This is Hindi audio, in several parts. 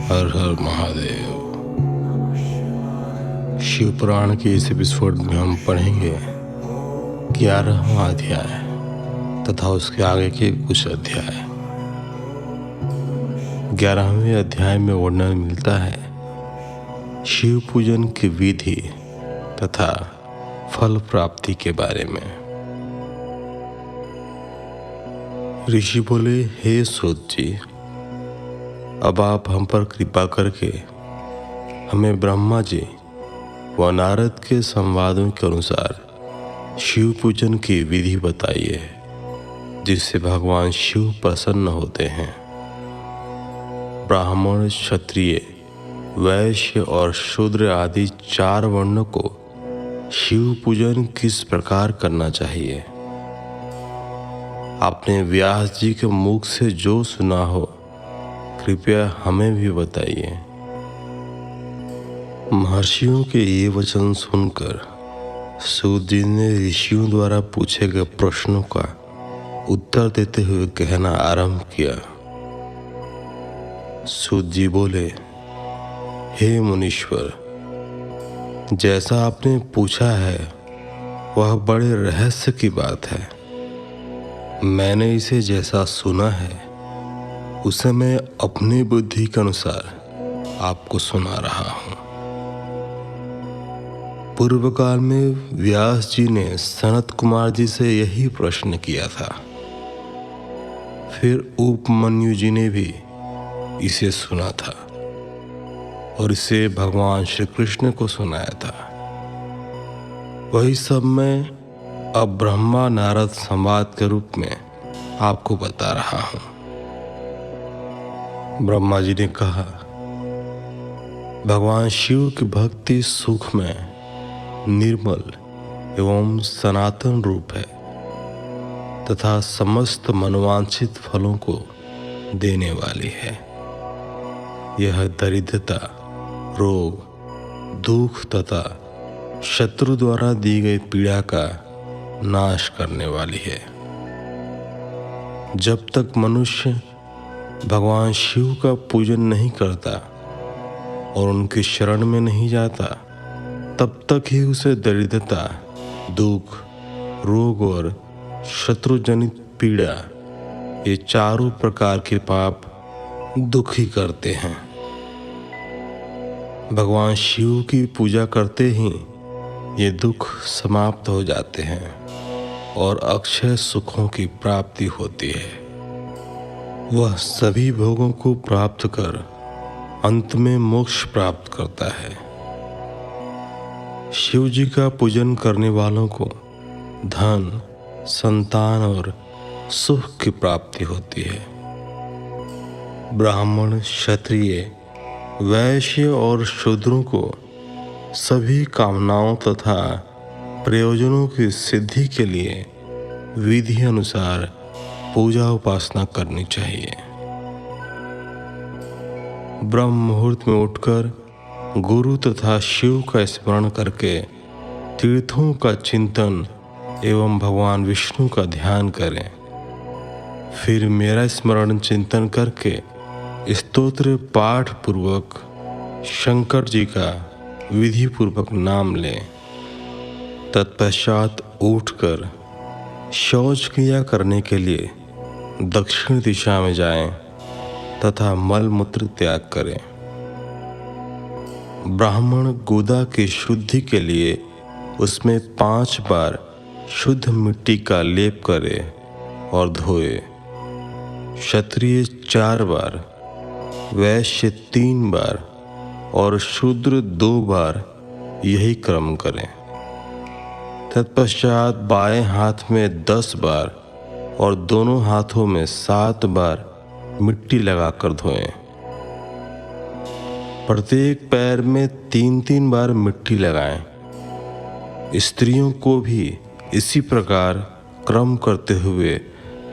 हर हर महादेव। शिव पुराण के इस एपिसोड में हम पढ़ेंगे 11वां अध्याय तथा उसके आगे के कुछ अध्याय। 11वें अध्याय में वर्णन मिलता है शिव पूजन की विधि तथा फल प्राप्ति के बारे में। ऋषि बोले, हे सूत जी, अब आप हम पर कृपा करके हमें ब्रह्मा जी व नारद के संवादों के अनुसार शिव पूजन की विधि बताइए, जिससे भगवान शिव प्रसन्न होते हैं। ब्राह्मण, क्षत्रिय, वैश्य और शूद्र आदि 4 वर्णों को शिव पूजन किस प्रकार करना चाहिए, आपने व्यास जी के मुख से जो सुना हो कृपया हमें भी बताइए। महर्षियों के ये वचन सुनकर सूत जी ने ऋषियों द्वारा पूछे गए प्रश्नों का उत्तर देते हुए कहना आरंभ किया। सूत जी बोले, हे मुनीश्वर, जैसा आपने पूछा है वह बड़े रहस्य की बात है। मैंने इसे जैसा सुना है उसे मैं अपनी बुद्धि के अनुसार आपको सुना रहा हूं। पूर्व काल में व्यास जी ने सनत कुमार जी से यही प्रश्न किया था। फिर उपमन्यु जी ने भी इसे सुना था और इसे भगवान श्री कृष्ण को सुनाया था। वही सब मैं अब ब्रह्मा नारद संवाद के रूप में आपको बता रहा हूं। ब्रह्मा जी ने कहा, भगवान शिव की भक्ति सुख में निर्मल एवं सनातन रूप है तथा समस्त मनोवांछित फलों को देने वाली है। यह दरिद्रता, रोग, दुख तथा शत्रु द्वारा दी गई पीड़ा का नाश करने वाली है। जब तक मनुष्य भगवान शिव का पूजन नहीं करता और उनकी शरण में नहीं जाता, तब तक ही उसे दरिद्रता, दुख, रोग और शत्रुजनित पीड़ा, ये चारों प्रकार के पाप दुखी करते हैं। भगवान शिव की पूजा करते ही ये दुख समाप्त हो जाते हैं और अक्षय सुखों की प्राप्ति होती है। वह सभी भोगों को प्राप्त कर अंत में मोक्ष प्राप्त करता है। शिव जी का पूजन करने वालों को धन, संतान और सुख की प्राप्ति होती है। ब्राह्मण, क्षत्रिय, वैश्य और शूद्रों को सभी कामनाओं तथा प्रयोजनों की सिद्धि के लिए विधि अनुसार पूजा उपासना करनी चाहिए। ब्रह्म मुहूर्त में उठकर गुरु तथा शिव का स्मरण करके तीर्थों का चिंतन एवं भगवान विष्णु का ध्यान करें। फिर मेरा स्मरण चिंतन करके स्तोत्र पाठ पूर्वक शंकर जी का विधि पूर्वक नाम लें। तत्पश्चात उठकर शौच क्रिया करने के लिए दक्षिण दिशा में जाएं तथा मल मूत्र त्याग करें। ब्राह्मण गोदा की शुद्धि के लिए उसमें 5 बार शुद्ध मिट्टी का लेप करे और धोए। क्षत्रिय 4 बार, वैश्य 3 बार और शूद्र 2 बार यही क्रम करें। तत्पश्चात बाएं हाथ में 10 बार और दोनों हाथों में 7 बार मिट्टी लगाकर धोएं। प्रत्येक पैर में 3-3 बार मिट्टी लगाएं। स्त्रियों को भी इसी प्रकार क्रम करते हुए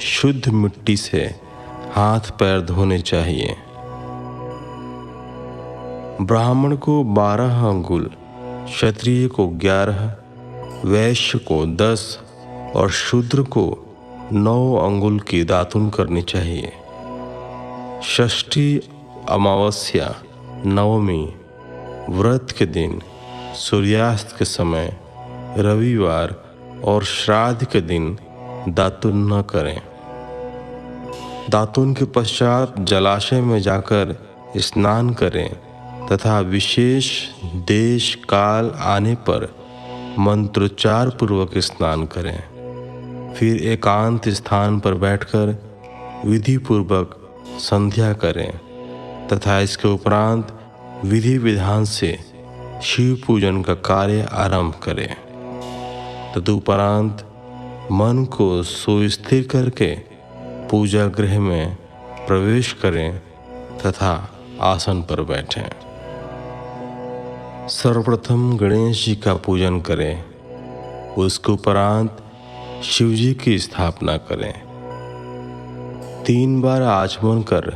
शुद्ध मिट्टी से हाथ पैर धोने चाहिए। ब्राह्मण को 12 अंगुल, क्षत्रिय को 11, वैश्य को 10 और शूद्र को 9 अंगुल की दातुन करनी चाहिए। षष्ठी अमावस्या, नवमी, व्रत के दिन, सूर्यास्त के समय, रविवार और श्राद्ध के दिन दातुन न करें। दातुन के पश्चात जलाशय में जाकर स्नान करें तथा विशेष देश काल आने पर मंत्रोच्चार पूर्वक स्नान करें। फिर एकांत स्थान पर बैठकर विधि पूर्वक संध्या करें तथा इसके उपरांत विधि विधान से शिव पूजन का कार्य आरंभ करें। तदुपरांत मन को सुस्थिर करके पूजा गृह में प्रवेश करें तथा आसन पर बैठें। सर्वप्रथम गणेश जी का पूजन करें, उसके उपरांत शिव जी की स्थापना करें। 3 बार आचमन कर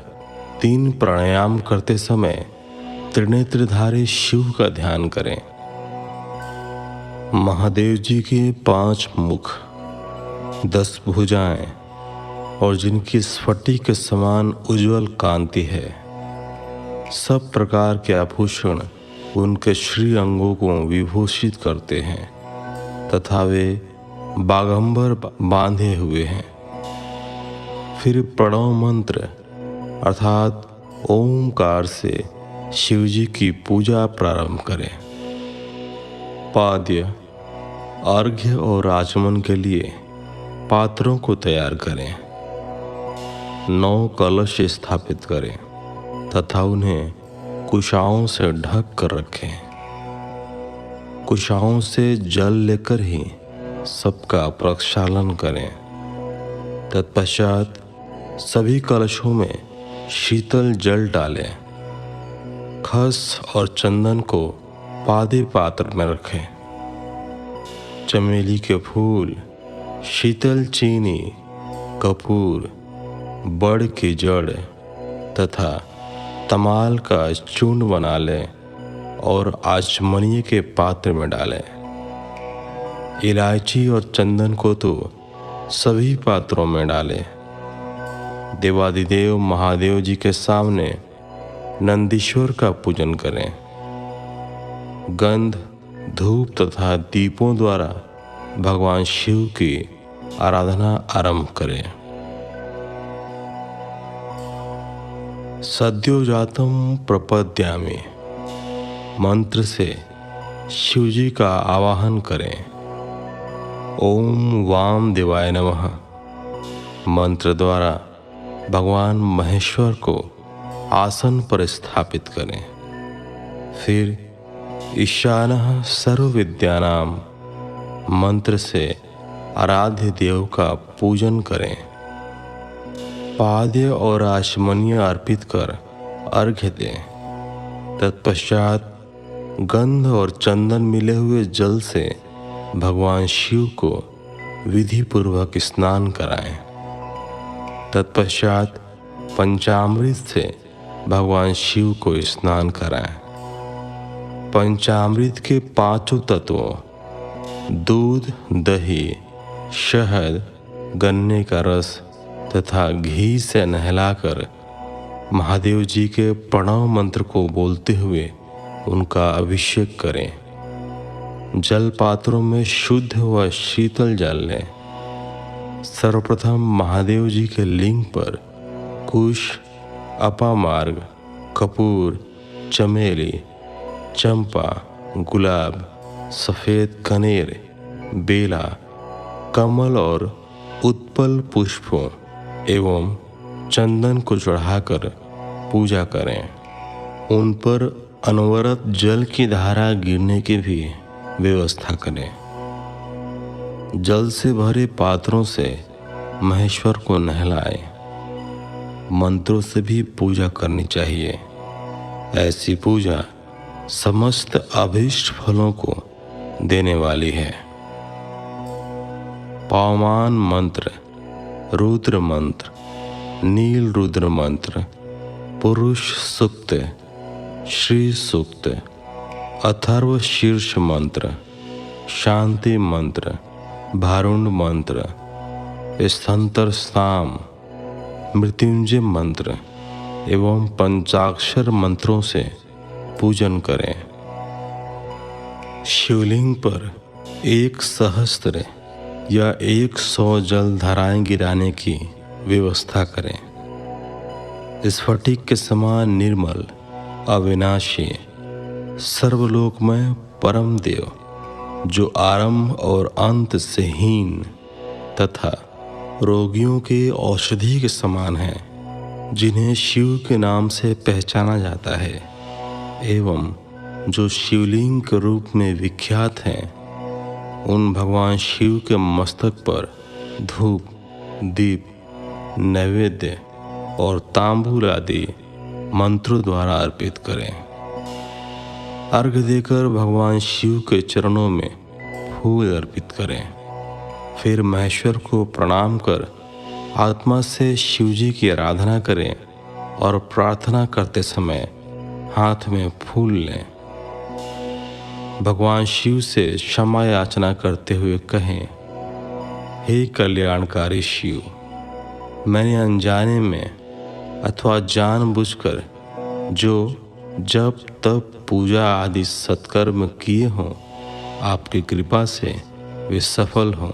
3 प्राणायाम करते समय त्रिनेत्रधारी शिव का ध्यान करें। महादेव जी के 5 मुख, 10 भुजाएं और जिनकी स्फटिक के समान उज्जवल कांति है। सब प्रकार के आभूषण उनके श्री अंगों को विभूषित करते हैं तथा वे बागंबर बांधे हुए हैं। फिर प्रणव मंत्र अर्थात ओमकार से शिव जी की पूजा प्रारंभ करें। पाद्य, अर्घ्य और आचमन के लिए पात्रों को तैयार करें। 9 कलश स्थापित करें तथा उन्हें कुशाओं से ढक कर रखें। कुशाओं से जल लेकर ही सबका प्रक्षालन करें। तत्पश्चात सभी कलशों में शीतल जल डालें। खस और चंदन को पादे पात्र में रखें। चमेली के फूल, शीतल चीनी, कपूर, बड़ की जड़ तथा तमाल का चूर्ण बना लें और आचमनीय के पात्र में डालें। इलायची और चंदन को तो सभी पात्रों में डालें। देवादिदेव महादेव जी के सामने नंदीश्वर का पूजन करें। गंध, धूप तथा दीपों द्वारा भगवान शिव की आराधना आरंभ करें। सद्योजातम प्रपद्यामि मंत्र से शिव जी का आवाहन करें। ओम वाम देवाय नमः मंत्र द्वारा भगवान महेश्वर को आसन पर स्थापित करें। फिर ईशानः सर्वविद्यानाम मंत्र से आराध्य देव का पूजन करें। पाद्य और आचमनीय अर्पित कर अर्घ्य दें। तत्पश्चात गंध और चंदन मिले हुए जल से भगवान शिव को विधि पूर्वक स्नान कराएं। तत्पश्चात पंचामृत से भगवान शिव को स्नान कराएं। पंचामृत के 5 तत्वों दूध, दही, शहद, गन्ने का रस तथा घी से नहलाकर महादेव जी के प्रणव मंत्र को बोलते हुए उनका अभिषेक करें। जल पात्रों में शुद्ध व शीतल जल लें। सर्वप्रथम महादेव जी के लिंग पर कुश, अपामार्ग, कपूर, चमेली, चंपा, गुलाब, सफ़ेद कनेर, बेला, कमल और उत्पल पुष्पों एवं चंदन को चढ़ाकर पूजा करें। उन पर अनवरत जल की धारा गिरने की भी व्यवस्था करें। जल से भरे पात्रों से महेश्वर को नहलाएं। मंत्रों से भी पूजा करनी चाहिए। ऐसी पूजा समस्त अभीष्ट फलों को देने वाली है। पावमान मंत्र, रुद्र मंत्र, नील रुद्र मंत्र, पुरुष सूक्त, श्री सूक्त, अथर्व शीर्ष मंत्र, शांति मंत्र, भारुण मंत्र, स्थंतर साम, मृत्युंजय मंत्र एवं पंचाक्षर मंत्रों से पूजन करें। शिवलिंग पर 1 सहस्त्र या 100 जल धाराएं गिराने की व्यवस्था करें। स्फटिक के समान निर्मल, अविनाशी, सर्वलोकमय परम देव, जो आरंभ और अंत से हीन तथा रोगियों के औषधि के समान है, जिन्हें शिव के नाम से पहचाना जाता है एवं जो शिवलिंग के रूप में विख्यात हैं, उन भगवान शिव के मस्तक पर धूप, दीप, नैवेद्य और तांबूल आदि मंत्रों द्वारा अर्पित करें। अर्घ्य देकर भगवान शिव के चरणों में फूल अर्पित करें। फिर महेश्वर को प्रणाम कर आत्मा से शिव जी की आराधना करें और प्रार्थना करते समय हाथ में फूल लें। भगवान शिव से क्षमा याचना करते हुए कहें, हे कल्याणकारी शिव, मैंने अनजाने में अथवा जानबूझकर जो जप तप पूजा आदि सत्कर्म किए हों, आपकी कृपा से वे सफल हों।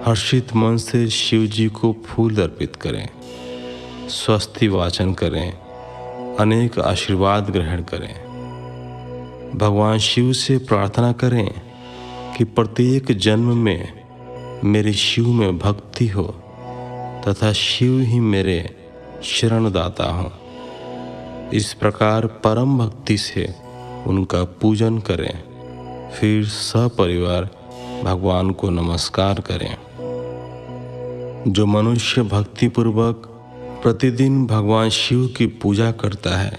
हर्षित मन से शिव जी को फूल अर्पित करें, स्वस्ति वाचन करें, अनेक आशीर्वाद ग्रहण करें। भगवान शिव से प्रार्थना करें कि प्रत्येक जन्म में मेरी शिव में भक्ति हो तथा शिव ही मेरे शरणदाता हों। इस प्रकार परम भक्ति से उनका पूजन करें। फिर सपरिवार भगवान को नमस्कार करें। जो मनुष्य भक्तिपूर्वक प्रतिदिन भगवान शिव की पूजा करता है,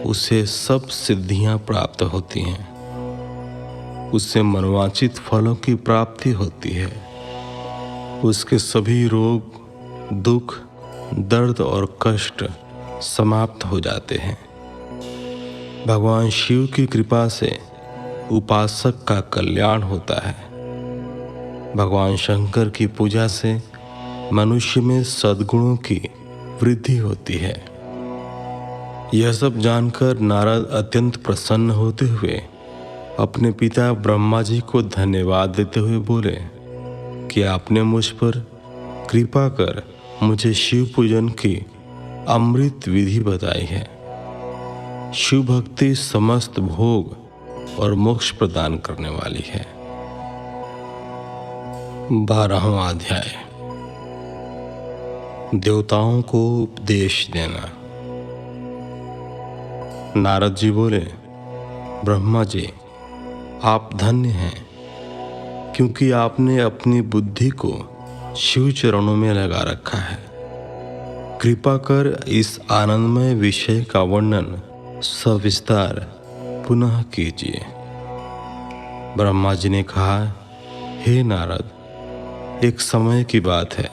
उसे सब सिद्धियां प्राप्त होती हैं। उससे मनोवांछित फलों की प्राप्ति होती है। उसके सभी रोग, दुख, दर्द और कष्ट समाप्त हो जाते हैं। भगवान शिव की कृपा से उपासक का कल्याण होता है। भगवान शंकर की पूजा से मनुष्य में सद्गुणों की वृद्धि होती है। यह सब जानकर नारद अत्यंत प्रसन्न होते हुए अपने पिता ब्रह्मा जी को धन्यवाद देते हुए बोले कि आपने मुझ पर कृपा कर मुझे शिव पूजन की अमृत विधि बताई है। शिव भक्ति समस्त भोग और मोक्ष प्रदान करने वाली है। 12वां अध्याय, देवताओं को उपदेश देना। नारद जी बोले, ब्रह्मा जी, आप धन्य हैं, क्योंकि आपने अपनी बुद्धि को शिव चरणों में लगा रखा है। कृपा कर इस आनंदमय विषय का वर्णन सविस्तार पुनः कीजिए। ब्रह्मा जी ने कहा, हे नारद, एक समय की बात है,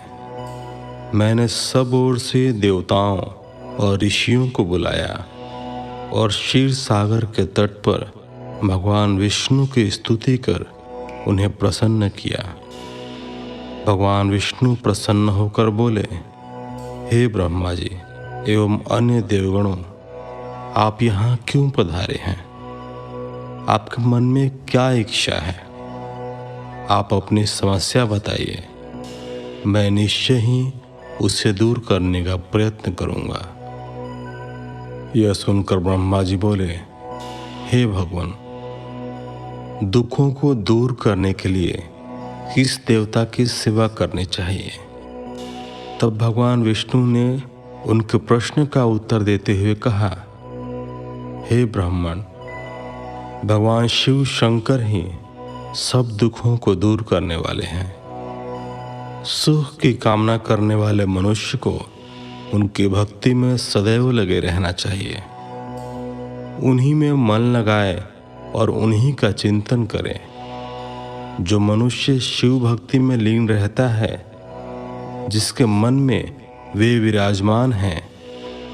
मैंने सब ओर से देवताओं और ऋषियों को बुलाया और क्षीर सागर के तट पर भगवान विष्णु की स्तुति कर उन्हें प्रसन्न किया। भगवान विष्णु प्रसन्न होकर बोले, हे ब्रह्मा जी एवं अन्य देवगणों, आप यहाँ क्यों पधारे हैं? आपके मन में क्या इच्छा है? आप अपनी समस्या बताइए, मैं निश्चय ही उसे दूर करने का प्रयत्न करूंगा। यह सुनकर ब्रह्मा जी बोले, हे भगवान, दुखों को दूर करने के लिए किस देवता की सेवा करनी चाहिए? तब भगवान विष्णु ने उनके प्रश्न का उत्तर देते हुए कहा, हे ब्राह्मण, भगवान शिव शंकर ही सब दुखों को दूर करने वाले हैं। सुख की कामना करने वाले मनुष्य को उनकी भक्ति में सदैव लगे रहना चाहिए। उन्हीं में मन लगाए और उन्हीं का चिंतन करे। जो मनुष्य शिव भक्ति में लीन रहता है, जिसके मन में वे विराजमान हैं,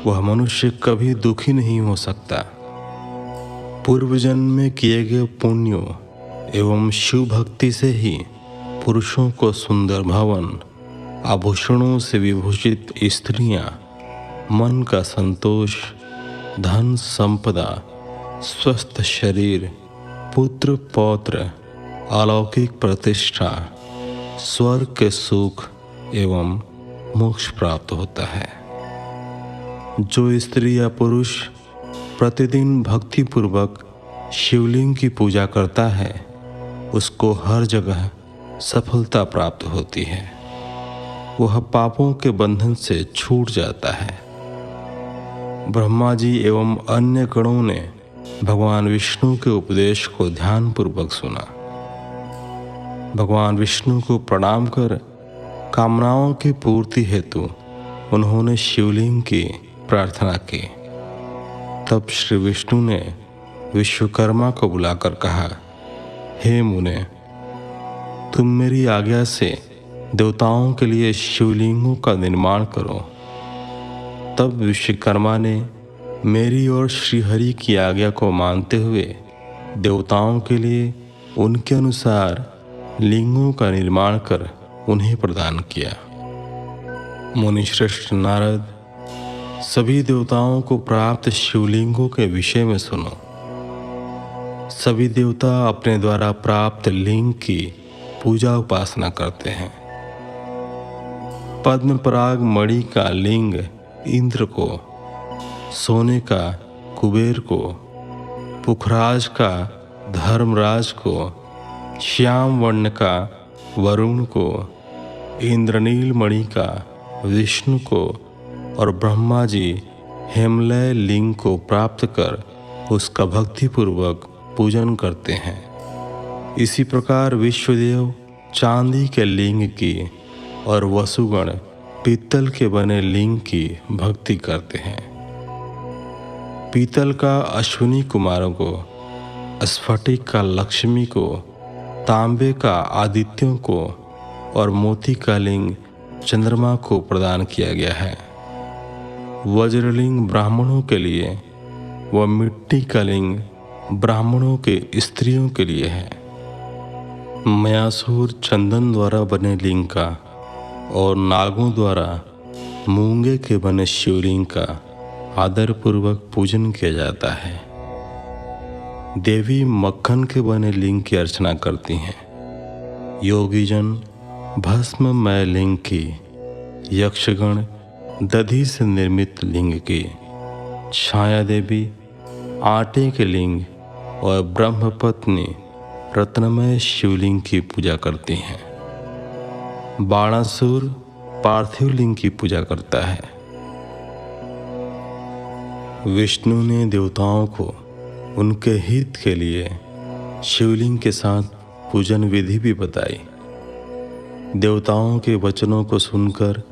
वह मनुष्य कभी दुखी नहीं हो सकता। पूर्व जन्म में किए गए पुण्यों एवं शिव भक्ति से ही पुरुषों को सुंदर भवन, आभूषणों से विभूषित स्त्रियां मन का संतोष, धन संपदा, स्वस्थ शरीर, पुत्र पौत्र, अलौकिक प्रतिष्ठा, स्वर्ग के सुख एवं मोक्ष प्राप्त होता है। जो स्त्री या पुरुष प्रतिदिन भक्तिपूर्वक शिवलिंग की पूजा करता है, उसको हर जगह सफलता प्राप्त होती है। वह पापों के बंधन से छूट जाता है। ब्रह्मा जी एवं अन्य गणों ने भगवान विष्णु के उपदेश को ध्यानपूर्वक सुना। भगवान विष्णु को प्रणाम कर कामनाओं की पूर्ति हेतु उन्होंने शिवलिंग की प्रार्थना की। तब श्री विष्णु ने विश्वकर्मा को बुलाकर कहा, हे मुने, तुम मेरी आज्ञा से देवताओं के लिए शिवलिंगों का निर्माण करो। तब विश्वकर्मा ने मेरी और श्रीहरि की आज्ञा को मानते हुए देवताओं के लिए उनके अनुसार लिंगों का निर्माण कर उन्हें प्रदान किया। मुनिश्रेष्ठ नारद, सभी देवताओं को प्राप्त शिवलिंगों के विषय में सुनो। सभी देवता अपने द्वारा प्राप्त लिंग की पूजा उपासना करते हैं। पद्म पराग मणि का लिंग इंद्र को, सोने का कुबेर को, पुखराज का धर्मराज को, श्याम वर्ण का वरुण को, इंद्रनील मणि का विष्णु को और ब्रह्मा जी हेमलय लिंग को प्राप्त कर उसका भक्तिपूर्वक पूजन करते हैं। इसी प्रकार विश्वदेव चांदी के लिंग की और वसुगण पीतल के बने लिंग की भक्ति करते हैं। पीतल का अश्विनी कुमारों को, स्फटिक का लक्ष्मी को, तांबे का आदित्यों को और मोती का लिंग चंद्रमा को प्रदान किया गया है। वज्रलिंग ब्राह्मणों के लिए व मिट्टी का लिंग ब्राह्मणों के स्त्रियों के लिए है। मयासुर चंदन द्वारा बने लिंग का और नागों द्वारा मूंगे के बने शिवलिंग का आदरपूर्वक पूजन किया जाता है। देवी मक्खन के बने लिंग की अर्चना करती हैं। योगीजन भस्ममय लिंग की, यक्षगण दधि से निर्मित लिंग की, छाया देवी आटे के लिंग और ब्रह्मपत्नी रत्नमय शिवलिंग की पूजा करती हैं। बाणासुर पार्थिव लिंग की पूजा करता है। विष्णु ने देवताओं को उनके हित के लिए शिवलिंग के साथ पूजन विधि भी बताई। देवताओं के वचनों को सुनकर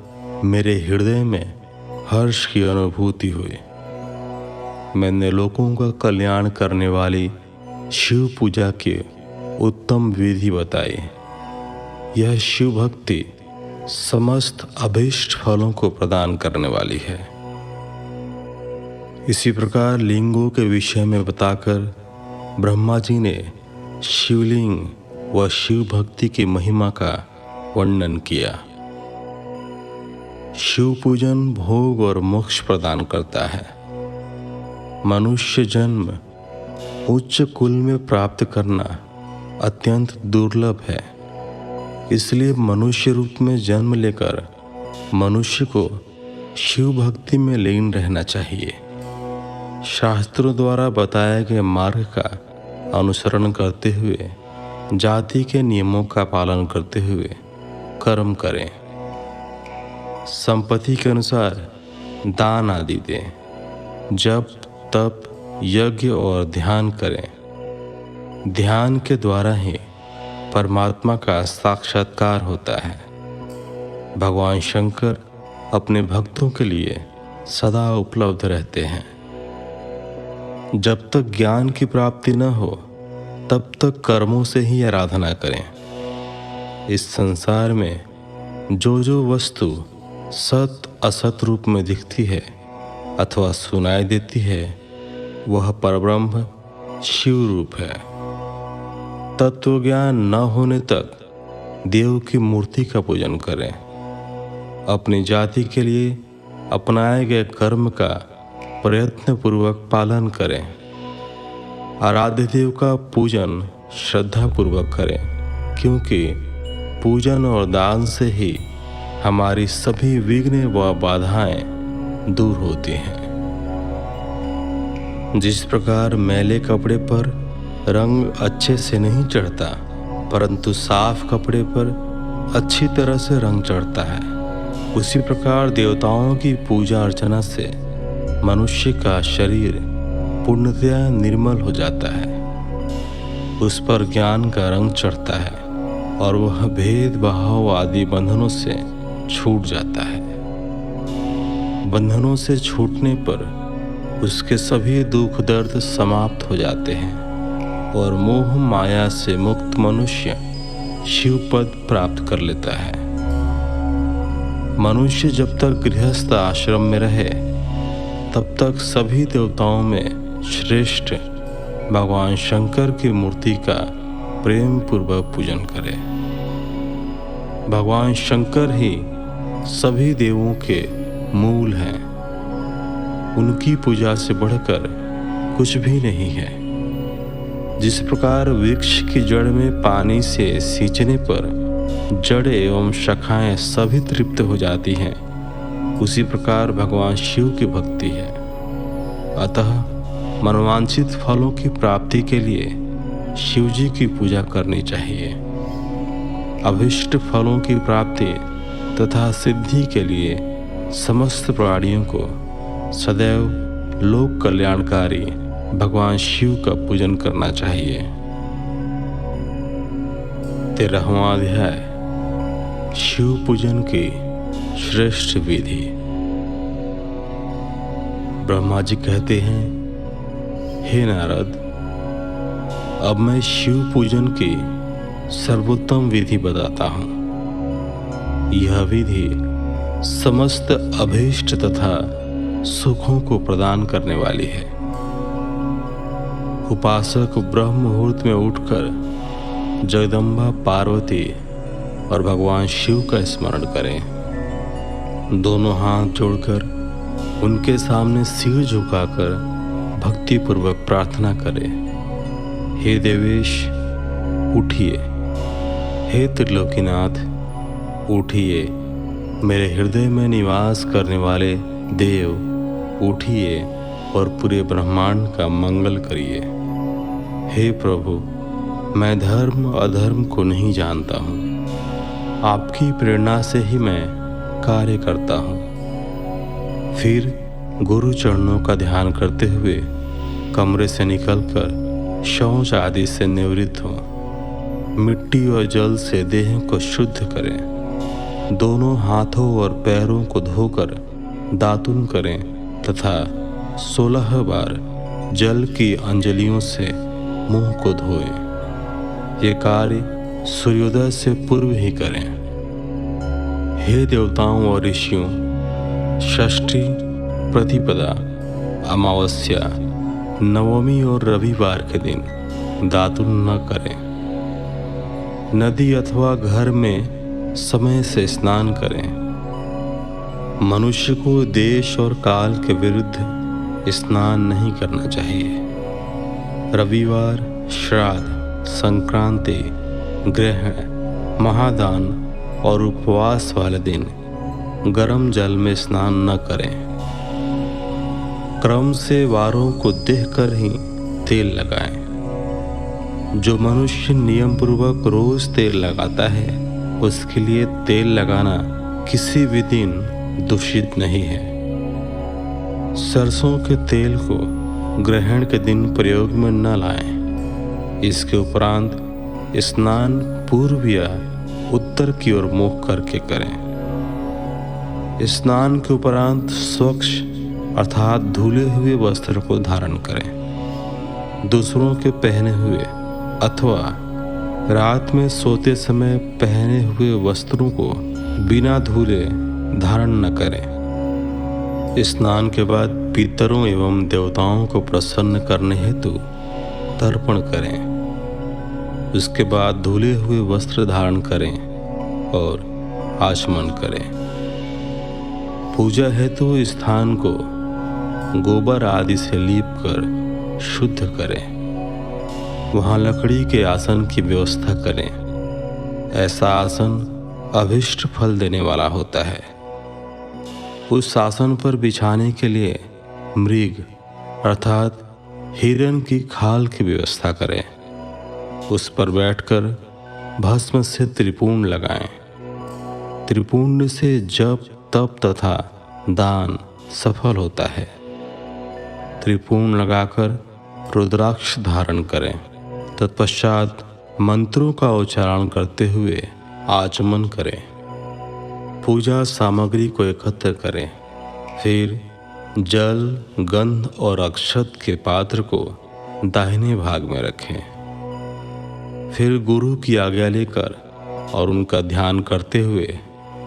मेरे हृदय में हर्ष की अनुभूति हुई। मैंने लोगों का कल्याण करने वाली शिव पूजा की उत्तम विधि बताई। यह शिव भक्ति समस्त अभीष्ट फलों को प्रदान करने वाली है। इसी प्रकार लिंगों के विषय में बताकर ब्रह्मा जी ने शिवलिंग व शिव भक्ति की महिमा का वर्णन किया। शिव पूजन भोग और मोक्ष प्रदान करता है। मनुष्य जन्म उच्च कुल में प्राप्त करना अत्यंत दुर्लभ है। इसलिए मनुष्य रूप में जन्म लेकर मनुष्य को शिव भक्ति में लीन रहना चाहिए। शास्त्रों द्वारा बताए गए मार्ग का अनुसरण करते हुए, जाति के नियमों का पालन करते हुए कर्म करें। संपत्ति के अनुसार दान आदि दें। जप, तप, यज्ञ और ध्यान करें। ध्यान के द्वारा ही परमात्मा का साक्षात्कार होता है। भगवान शंकर अपने भक्तों के लिए सदा उपलब्ध रहते हैं। जब तक ज्ञान की प्राप्ति न हो तब तक कर्मों से ही आराधना करें। इस संसार में जो वस्तु सत असत रूप में दिखती है अथवा सुनाई देती है, वह परब्रह्म शिव रूप है। तत्व ज्ञान न होने तक देव की मूर्ति का पूजन करें। अपनी जाति के लिए अपनाए गए कर्म का प्रयत्नपूर्वक पालन करें। आराध्य देव का पूजन श्रद्धापूर्वक करें, क्योंकि पूजन और दान से ही हमारी सभी विघ्न व बाधाएं दूर होती हैं। जिस प्रकार मैले कपड़े पर रंग अच्छे से नहीं चढ़ता, परंतु साफ कपड़े पर अच्छी तरह से रंग चढ़ता है, उसी प्रकार देवताओं की पूजा अर्चना से मनुष्य का शरीर पूर्णतया निर्मल हो जाता है। उस पर ज्ञान का रंग चढ़ता है और वह भेदभाव आदि बंधनों से छूट जाता है। बंधनों से छूटने पर उसके सभी दुख दर्द समाप्त हो जाते हैं और मोह माया से मुक्त मनुष्य शिव पद प्राप्त कर लेता है। मनुष्य जब तक गृहस्थ आश्रम में रहे, तब तक सभी देवताओं में श्रेष्ठ भगवान शंकर की मूर्ति का प्रेम पूर्वक पूजन करे। भगवान शंकर ही सभी देवों के मूल हैं। उनकी पूजा से बढ़कर कुछ भी नहीं है। जिस प्रकार वृक्ष की जड़ में पानी से सींचने पर जड़ एवं शाखाएं सभी तृप्त हो जाती हैं, उसी प्रकार भगवान शिव की भक्ति है। अतः मनोवांछित फलों की प्राप्ति के लिए शिव जी की पूजा करनी चाहिए। अभिष्ट फलों की प्राप्ति तथा सिद्धि के लिए समस्त प्राणियों को सदैव लोक कल्याणकारी भगवान शिव का पूजन करना चाहिए। 13वां अध्याय शिव पूजन की श्रेष्ठ विधि। ब्रह्मा जी कहते हैं, हे नारद, अब मैं शिव पूजन की सर्वोत्तम विधि बताता हूँ। यह विधि समस्त अभीष्ट तथा सुखों को प्रदान करने वाली है। उपासक ब्रह्म मुहूर्त में उठकर जगदम्बा पार्वती और भगवान शिव का स्मरण करें। दोनों हाथ जोड़कर उनके सामने सिर झुकाकर भक्तिपूर्वक प्रार्थना करें, हे देवेश उठिए, हे त्रिलोकीनाथ उठिए, मेरे हृदय में निवास करने वाले देव उठिए और पूरे ब्रह्मांड का मंगल करिए। हे प्रभु, मैं धर्म अधर्म को नहीं जानता हूँ, आपकी प्रेरणा से ही मैं कार्य करता हूँ। फिर गुरु चरणों का ध्यान करते हुए कमरे से निकलकर शौच आदि से निवृत्त हो। मिट्टी और जल से देह को शुद्ध करें। दोनों हाथों और पैरों को धोकर दातुन करें तथा 16 बार जल की अंजलियों से मुंह को धोएं। ये कार्य सूर्योदय से पूर्व ही करें। हे देवताओं और ऋषियों, षष्ठी, प्रतिपदा, अमावस्या, नवमी और रविवार के दिन दातुन न करें। नदी अथवा घर में समय से स्नान करें। मनुष्य को देश और काल के विरुद्ध स्नान नहीं करना चाहिए। रविवार, श्राद्ध, संक्रांति, ग्रहण, महादान और उपवास वाले दिन गर्म जल में स्नान न करें। क्रम से वारों को देखकर ही तेल लगाएं। जो मनुष्य नियम पूर्वक रोज तेल लगाता है, उसके लिए तेल लगाना किसी भी दिन दूषित नहीं है। सरसों के तेल को ग्रहण के दिन प्रयोग में न लाएं। इसके उपरांत स्नान पूर्व या उत्तर की ओर मुख करके करें। स्नान के उपरांत स्वच्छ अर्थात धुले हुए वस्त्र को धारण करें। दूसरों के पहने हुए अथवा रात में सोते समय पहने हुए वस्त्रों को बिना धुले धारण न करें। स्नान के बाद पितरों एवं देवताओं को प्रसन्न करने हेतु तर्पण करें। उसके बाद धुले हुए वस्त्र धारण करें और आचमन करें। पूजा हेतु स्थान को गोबर आदि से लीप कर शुद्ध करें। वहाँ लकड़ी के आसन की व्यवस्था करें। ऐसा आसन अभिष्ट फल देने वाला होता है। उस आसन पर बिछाने के लिए मृग अर्थात हिरण की खाल की व्यवस्था करें। उस पर बैठकर भस्म से त्रिपुंड लगाएं। त्रिपुंड से जप तप तथा दान सफल होता है। त्रिपुंड लगाकर रुद्राक्ष धारण करें। तत्पश्चात मंत्रों का उच्चारण करते हुए आचमन करें। पूजा सामग्री को एकत्र करें। फिर जल, गंध और अक्षत के पात्र को दाहिने भाग में रखें। फिर गुरु की आज्ञा लेकर और उनका ध्यान करते हुए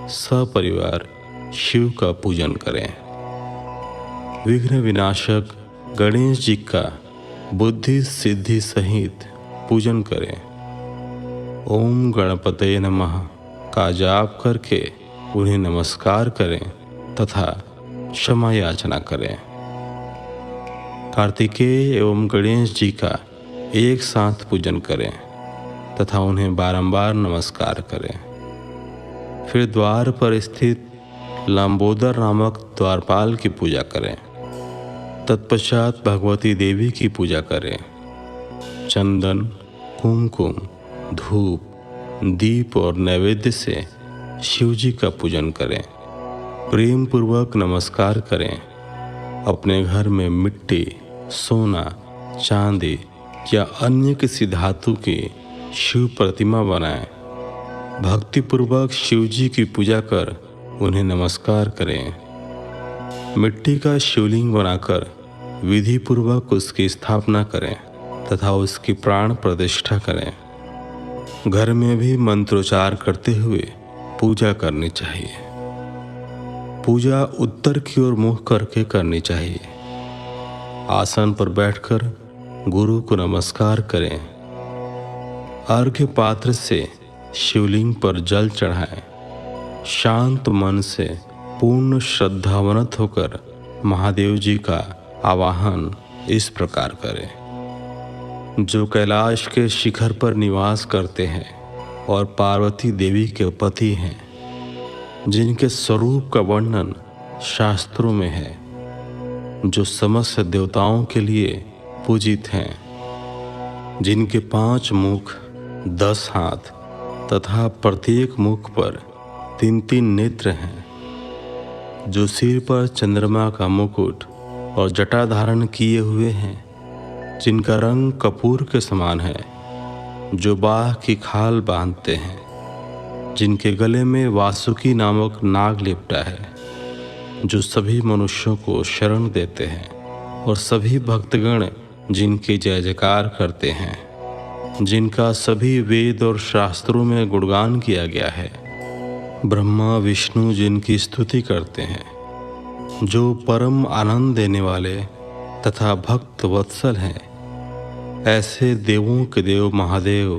सपरिवार शिव का पूजन करें। विघ्न विनाशक गणेश जी का बुद्धि सिद्धि सहित पूजन करें। ओम गणपते नमः का जाप करके उन्हें नमस्कार करें तथा क्षमा याचना करें। कार्तिकेय एवं गणेश जी का एक साथ पूजन करें तथा उन्हें बारंबार नमस्कार करें। फिर द्वार पर स्थित लंबोदर नामक द्वारपाल की पूजा करें। तत्पश्चात भगवती देवी की पूजा करें। चंदन, कुमकुम, धूप, दीप और नैवेद्य से शिव जी का पूजन करें। प्रेम पूर्वक नमस्कार करें। अपने घर में मिट्टी, सोना, चांदी या अन्य किसी धातु की शिव प्रतिमा बनाएं। भक्तिपूर्वक शिव जी की पूजा कर उन्हें नमस्कार करें। मिट्टी का शिवलिंग बनाकर विधि पूर्वक उसकी स्थापना करें तथा उसकी प्राण प्रतिष्ठा करें। घर में भी मंत्रोच्चार करते हुए पूजा करनी चाहिए। पूजा उत्तर की ओर मुख करके करनी चाहिए। आसन पर बैठकर गुरु को नमस्कार करें। अर्घ्य पात्र से शिवलिंग पर जल चढ़ाएं। शांत मन से पूर्ण श्रद्धावनत होकर महादेव जी का आवाहन इस प्रकार करें। जो कैलाश के शिखर पर निवास करते हैं और पार्वती देवी के पति हैं, जिनके स्वरूप का वर्णन शास्त्रों में है, जो समस्त देवताओं के लिए पूजित हैं, जिनके 5 मुख, 10 हाथ तथा प्रत्येक मुख पर 3-3 नेत्र हैं, जो सिर पर चंद्रमा का मुकुट और जटा धारण किए हुए हैं, जिनका रंग कपूर के समान है, जो बाघ की खाल बांधते हैं, जिनके गले में वासुकी नामक नाग लिपटा है, जो सभी मनुष्यों को शरण देते हैं और सभी भक्तगण जिनके जय जयकार करते हैं, जिनका सभी वेद और शास्त्रों में गुणगान किया गया है। ब्रह्मा विष्णु जिनकी स्तुति करते हैं, जो परम आनंद देने वाले तथा भक्त वत्सल हैं, ऐसे देवों के देव महादेव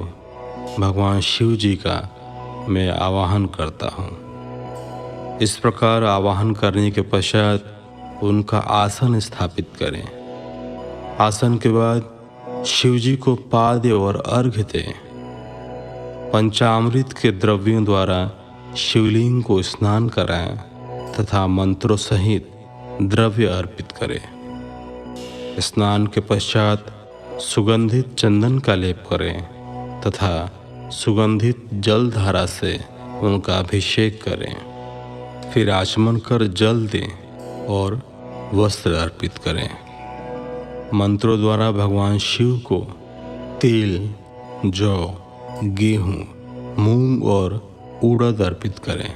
भगवान शिव जी का मैं आवाहन करता हूँ। इस प्रकार आवाहन करने के पश्चात उनका आसन स्थापित करें। आसन के बाद शिव जी को पाद्य और अर्घ्य दें। पंचामृत के द्रव्यों द्वारा शिवलिंग को स्नान कराएं तथा मंत्रों सहित द्रव्य अर्पित करें। स्नान के पश्चात सुगंधित चंदन का लेप करें तथा सुगंधित जल धारा से उनका अभिषेक करें। फिर आचमन कर जल दें और वस्त्र अर्पित करें। मंत्रों द्वारा भगवान शिव को तिल, जौ, गेहूँ, मूंग और उड़द अर्पित करें।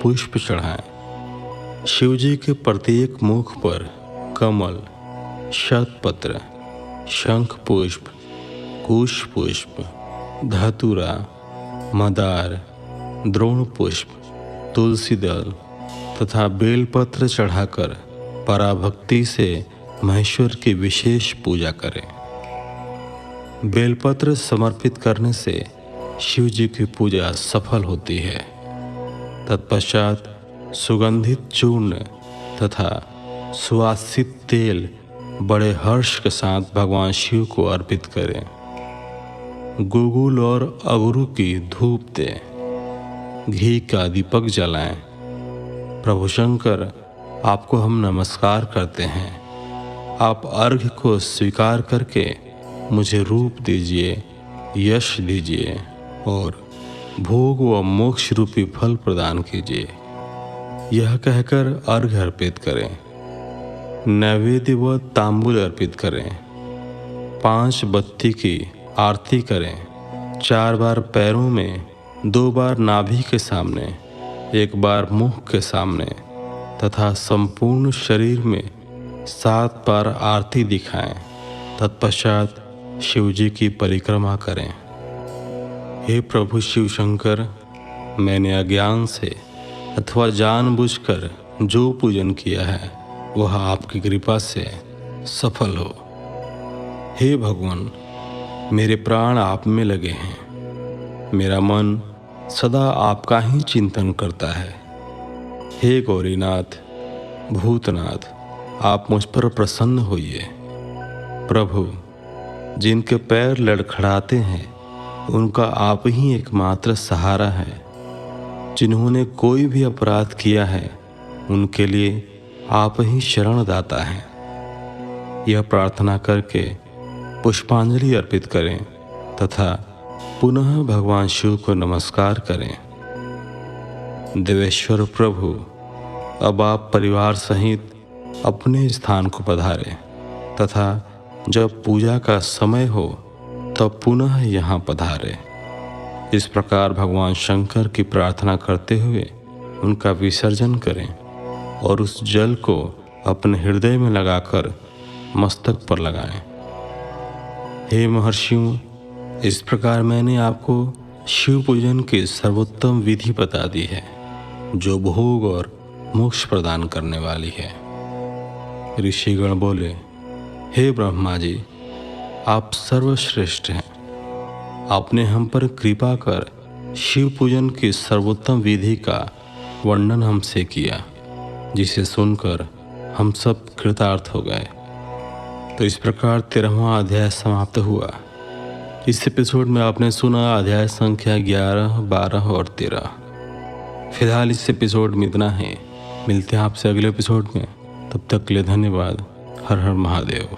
पुष्प चढ़ाएं। शिव जी के प्रत्येक मुख पर कमल, शतपत्र, शंख पुष्प, कुश पुष्प, धतूरा, मदार, द्रोण पुष्प, तुलसी दल तथा बेलपत्र चढ़ाकर पराभक्ति से महेश्वर की विशेष पूजा करें। बेलपत्र समर्पित करने से शिव जी की पूजा सफल होती है। तत्पश्चात सुगंधित चूर्ण तथा सुवासित तेल बड़े हर्ष के साथ भगवान शिव को अर्पित करें। गुगुल और अगरू की धूप दें, घी का दीपक जलाएं। प्रभु शंकर, आपको हम नमस्कार करते हैं। आप अर्घ्य को स्वीकार करके मुझे रूप दीजिए, यश दीजिए और भोग व मोक्ष रूपी फल प्रदान कीजिए। यह कहकर अर्घ्य अर्पित करें, नैवेद्य व तांबूल अर्पित करें, 5 बत्ती की आरती करें। 4 बार पैरों में, 2 बार नाभि के सामने, 1 बार मुख के सामने तथा संपूर्ण शरीर में 7 बार आरती दिखाएं। तत्पश्चात शिवजी की परिक्रमा करें। हे प्रभु शिव शंकर, मैंने अज्ञान से अथवा जानबूझकर जो पूजन किया है वह आपकी कृपा से सफल हो। हे भगवान, मेरे प्राण आप में लगे हैं। मेरा मन सदा आपका ही चिंतन करता है। हे गौरीनाथ, भूतनाथ, आप मुझ पर प्रसन्न होइए। प्रभु, जिनके पैर लड़खड़ाते हैं उनका आप ही एकमात्र सहारा है। जिन्होंने कोई भी अपराध किया है उनके लिए आप ही शरणदाता हैं। यह प्रार्थना करके पुष्पांजलि अर्पित करें तथा पुनः भगवान शिव को नमस्कार करें। देवेश्वर प्रभु, अब आप परिवार सहित अपने स्थान को पधारें तथा जब पूजा का समय हो तब पुनः यहाँ पधारें। इस प्रकार भगवान शंकर की प्रार्थना करते हुए उनका विसर्जन करें और उस जल को अपने हृदय में लगाकर मस्तक पर लगाएं। हे महर्षियों, इस प्रकार मैंने आपको शिव पूजन की सर्वोत्तम विधि बता दी है, जो भोग और मोक्ष प्रदान करने वाली है। ऋषिगण बोले, हे ब्रह्मा जी, आप सर्वश्रेष्ठ हैं। आपने हम पर कृपा कर शिव पूजन की सर्वोत्तम विधि का वर्णन हमसे किया, जिसे सुनकर हम सब कृतार्थ हो गए। तो इस प्रकार 13वां अध्याय समाप्त हुआ। इस एपिसोड में आपने सुना अध्याय संख्या 11, 12 और 13। फिलहाल इस एपिसोड में इतना है। मिलते हैं आपसे अगले एपिसोड में। तब तक के लिए धन्यवाद। हर हर महादेव।